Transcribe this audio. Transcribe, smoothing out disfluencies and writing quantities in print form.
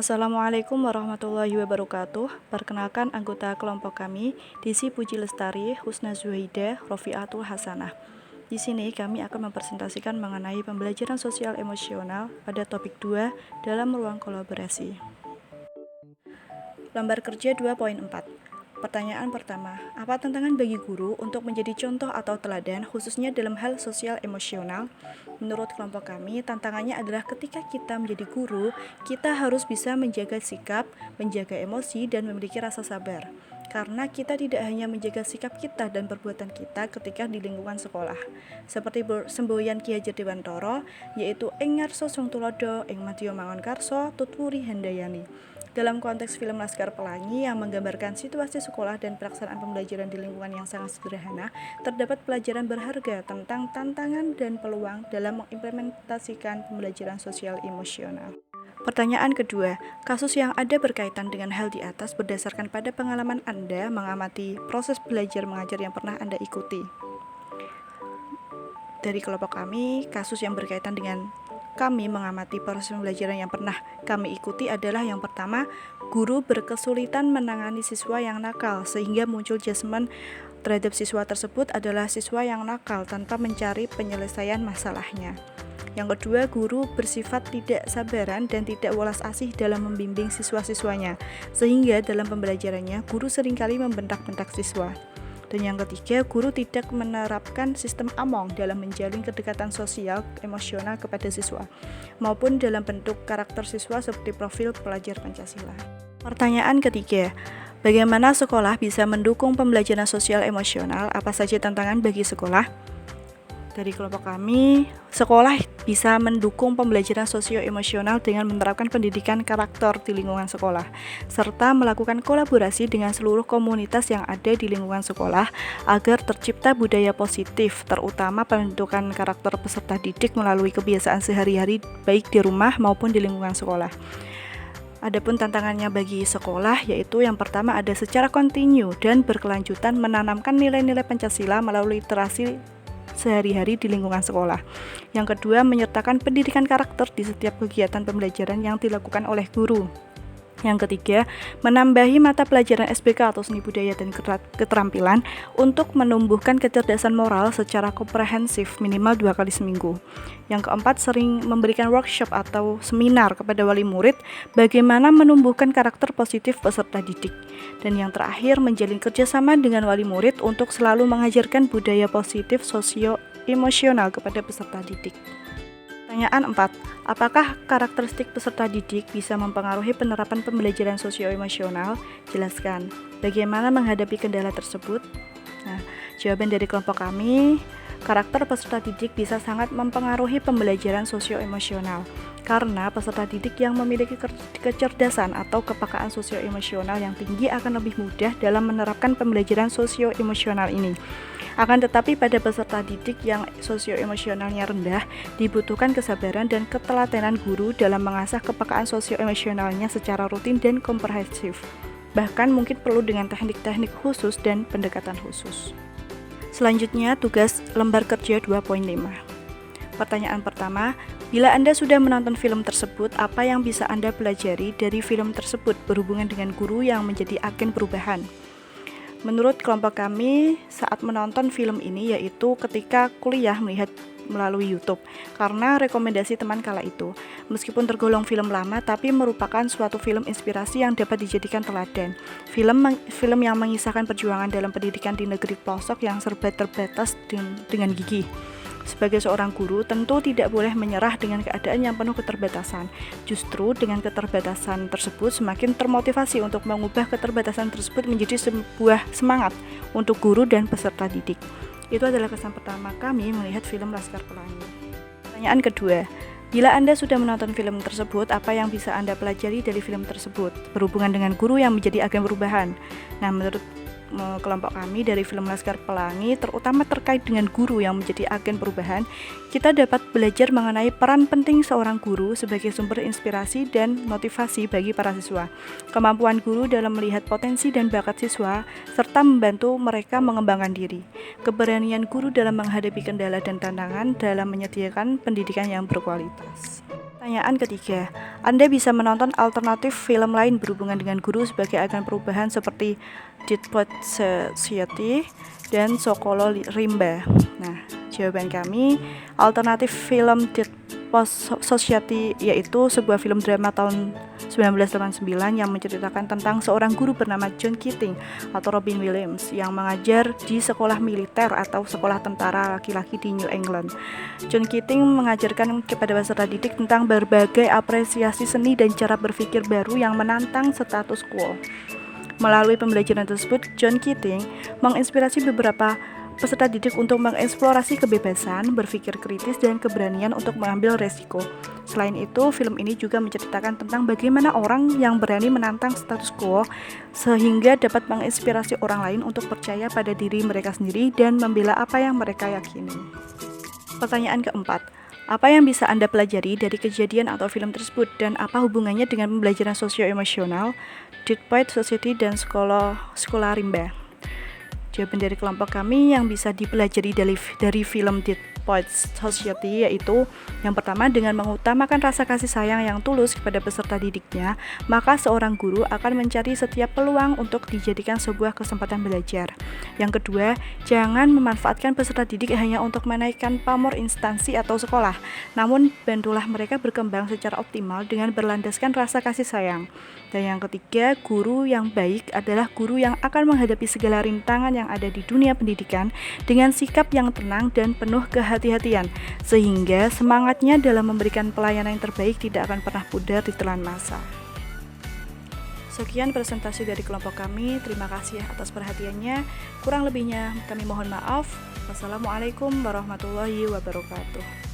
Assalamualaikum warahmatullahi wabarakatuh. Perkenalkan anggota kelompok kami, Desi Puji Lestari, Husna Zuhaidah, Rofiatul Hasanah. Di sini kami akan mempresentasikan mengenai pembelajaran sosial emosional pada topik 2 dalam ruang kolaborasi. Lembar kerja 2.4. Pertanyaan pertama, apa tantangan bagi guru untuk menjadi contoh atau teladan khususnya dalam hal sosial emosional? Menurut kelompok kami, tantangannya adalah ketika kita menjadi guru, kita harus bisa menjaga sikap, menjaga emosi, dan memiliki rasa sabar. Karena kita tidak hanya menjaga sikap kita dan perbuatan kita ketika di lingkungan sekolah. Seperti semboyan Ki Hajar Dewantara, yaitu ing ngarsa sung tulodo, ing madya mangun karsa, tutwuri handayani. Dalam konteks film Laskar Pelangi yang menggambarkan situasi sekolah dan pelaksanaan pembelajaran di lingkungan yang sangat sederhana, terdapat pelajaran berharga tentang tantangan dan peluang dalam mengimplementasikan pembelajaran sosial emosional. Pertanyaan kedua, kasus yang ada berkaitan dengan hal di atas berdasarkan pada pengalaman Anda mengamati proses belajar mengajar yang pernah Anda ikuti. Dari kelompok kami, kasus yang berkaitan dengan kami mengamati proses pembelajaran yang pernah kami ikuti adalah yang pertama, guru berkesulitan menangani siswa yang nakal sehingga muncul judgement terhadap siswa tersebut adalah siswa yang nakal tanpa mencari penyelesaian masalahnya. Yang kedua, guru bersifat tidak sabaran dan tidak welas asih dalam membimbing siswa-siswanya, sehingga dalam pembelajarannya guru seringkali membentak-bentak siswa. Dan yang ketiga, guru tidak menerapkan sistem among dalam menjalin kedekatan sosial emosional kepada siswa, maupun dalam bentuk karakter siswa seperti profil pelajar Pancasila. Pertanyaan ketiga, bagaimana sekolah bisa mendukung pembelajaran sosial emosional? Apa saja tantangan bagi sekolah? Dari kelompok kami, sekolah bisa mendukung pembelajaran sosio-emosional dengan menerapkan pendidikan karakter di lingkungan sekolah, serta melakukan kolaborasi dengan seluruh komunitas yang ada di lingkungan sekolah agar tercipta budaya positif, terutama pembentukan karakter peserta didik melalui kebiasaan sehari-hari baik di rumah maupun di lingkungan sekolah. Adapun tantangannya bagi sekolah yaitu yang pertama ada secara kontinu dan berkelanjutan menanamkan nilai-nilai Pancasila melalui literasi sehari-hari di lingkungan sekolah. Yang kedua, menyertakan pendidikan karakter di setiap kegiatan pembelajaran yang dilakukan oleh guru. Yang ketiga, menambahi mata pelajaran SBK atau seni budaya dan keterampilan untuk menumbuhkan kecerdasan moral secara komprehensif minimal 2 kali seminggu. Yang keempat, sering memberikan workshop atau seminar kepada wali murid bagaimana menumbuhkan karakter positif peserta didik. Dan yang terakhir, menjalin kerjasama dengan wali murid untuk selalu mengajarkan budaya positif sosio-emosional kepada peserta didik. Pertanyaan 4. Apakah karakteristik peserta didik bisa mempengaruhi penerapan pembelajaran sosio-emosional? Jelaskan. Bagaimana menghadapi kendala tersebut? Nah, jawaban dari kelompok kami, karakter peserta didik bisa sangat mempengaruhi pembelajaran sosio-emosional karena peserta didik yang memiliki kecerdasan atau kepekaan sosio-emosional yang tinggi akan lebih mudah dalam menerapkan pembelajaran sosio-emosional ini. Akan tetapi pada peserta didik yang sosio-emosionalnya rendah, dibutuhkan kesabaran dan ketelatenan guru dalam mengasah kepekaan sosio-emosionalnya secara rutin dan komprehensif. Bahkan mungkin perlu dengan teknik-teknik khusus dan pendekatan khusus. Selanjutnya, tugas lembar kerja 2.5. Pertanyaan pertama, bila Anda sudah menonton film tersebut, apa yang bisa Anda pelajari dari film tersebut berhubungan dengan guru yang menjadi agen perubahan? Menurut kelompok kami, saat menonton film ini yaitu ketika kuliah melihat melalui YouTube karena rekomendasi teman kala itu. Meskipun tergolong film lama, tapi merupakan suatu film inspirasi yang dapat dijadikan teladan. Film yang mengisahkan perjuangan dalam pendidikan di negeri pelosok yang serba terbatas dengan gigih. Sebagai seorang guru, tentu tidak boleh menyerah dengan keadaan yang penuh keterbatasan. Justru dengan keterbatasan tersebut semakin termotivasi untuk mengubah keterbatasan tersebut menjadi sebuah semangat untuk guru dan peserta didik. Itu adalah kesan pertama kami melihat film Laskar Pelangi. Pertanyaan kedua, bila Anda sudah menonton film tersebut, apa yang bisa Anda pelajari dari film tersebut berhubungan dengan guru yang menjadi agen perubahan? Nah, menurut kelompok kami dari film Laskar Pelangi, terutama terkait dengan guru yang menjadi agen perubahan, kita dapat belajar mengenai peran penting seorang guru sebagai sumber inspirasi dan motivasi bagi para siswa, kemampuan guru dalam melihat potensi dan bakat siswa, serta membantu mereka mengembangkan diri, keberanian guru dalam menghadapi kendala dan tantangan dalam menyediakan pendidikan yang berkualitas. Pertanyaan ketiga, Anda bisa menonton alternatif film lain berhubungan dengan guru sebagai agen perubahan seperti Dead Poets Society dan Sokolo Rimba. Nah, jawaban kami, alternatif film Dead Poets Society yaitu sebuah film drama tahun 1989 yang menceritakan tentang seorang guru bernama John Keating atau Robin Williams yang mengajar di sekolah militer atau sekolah tentara laki-laki di New England. John Keating mengajarkan kepada peserta didik tentang berbagai apresiasi seni dan cara berpikir baru yang menantang status quo. Melalui pembelajaran tersebut, John Keating menginspirasi beberapa peserta didik untuk mengeksplorasi kebebasan, berpikir kritis, dan keberanian untuk mengambil resiko. Selain itu, film ini juga menceritakan tentang bagaimana orang yang berani menantang status quo sehingga dapat menginspirasi orang lain untuk percaya pada diri mereka sendiri dan membela apa yang mereka yakini. Pertanyaan keempat, apa yang bisa Anda pelajari dari kejadian atau film tersebut dan apa hubungannya dengan pembelajaran sosio-emosional, Dead Poets Society, dan Sekolah Rimba? Jawaban dari kelompok kami yang bisa dipelajari dari film Dead Poets Society yaitu yang pertama, dengan mengutamakan rasa kasih sayang yang tulus kepada peserta didiknya, maka seorang guru akan mencari setiap peluang untuk dijadikan sebuah kesempatan belajar. Yang kedua, jangan memanfaatkan peserta didik hanya untuk menaikkan pamor instansi atau sekolah, namun bantulah mereka berkembang secara optimal dengan berlandaskan rasa kasih sayang. Dan yang ketiga, guru yang baik adalah guru yang akan menghadapi segala rintangan yang ada di dunia pendidikan dengan sikap yang tenang dan penuh kehati-hatian, sehingga semangatnya dalam memberikan pelayanan yang terbaik tidak akan pernah pudar di telan masa. Sekian presentasi dari kelompok kami, terima kasih atas perhatiannya, kurang lebihnya kami mohon maaf. Wassalamualaikum warahmatullahi wabarakatuh.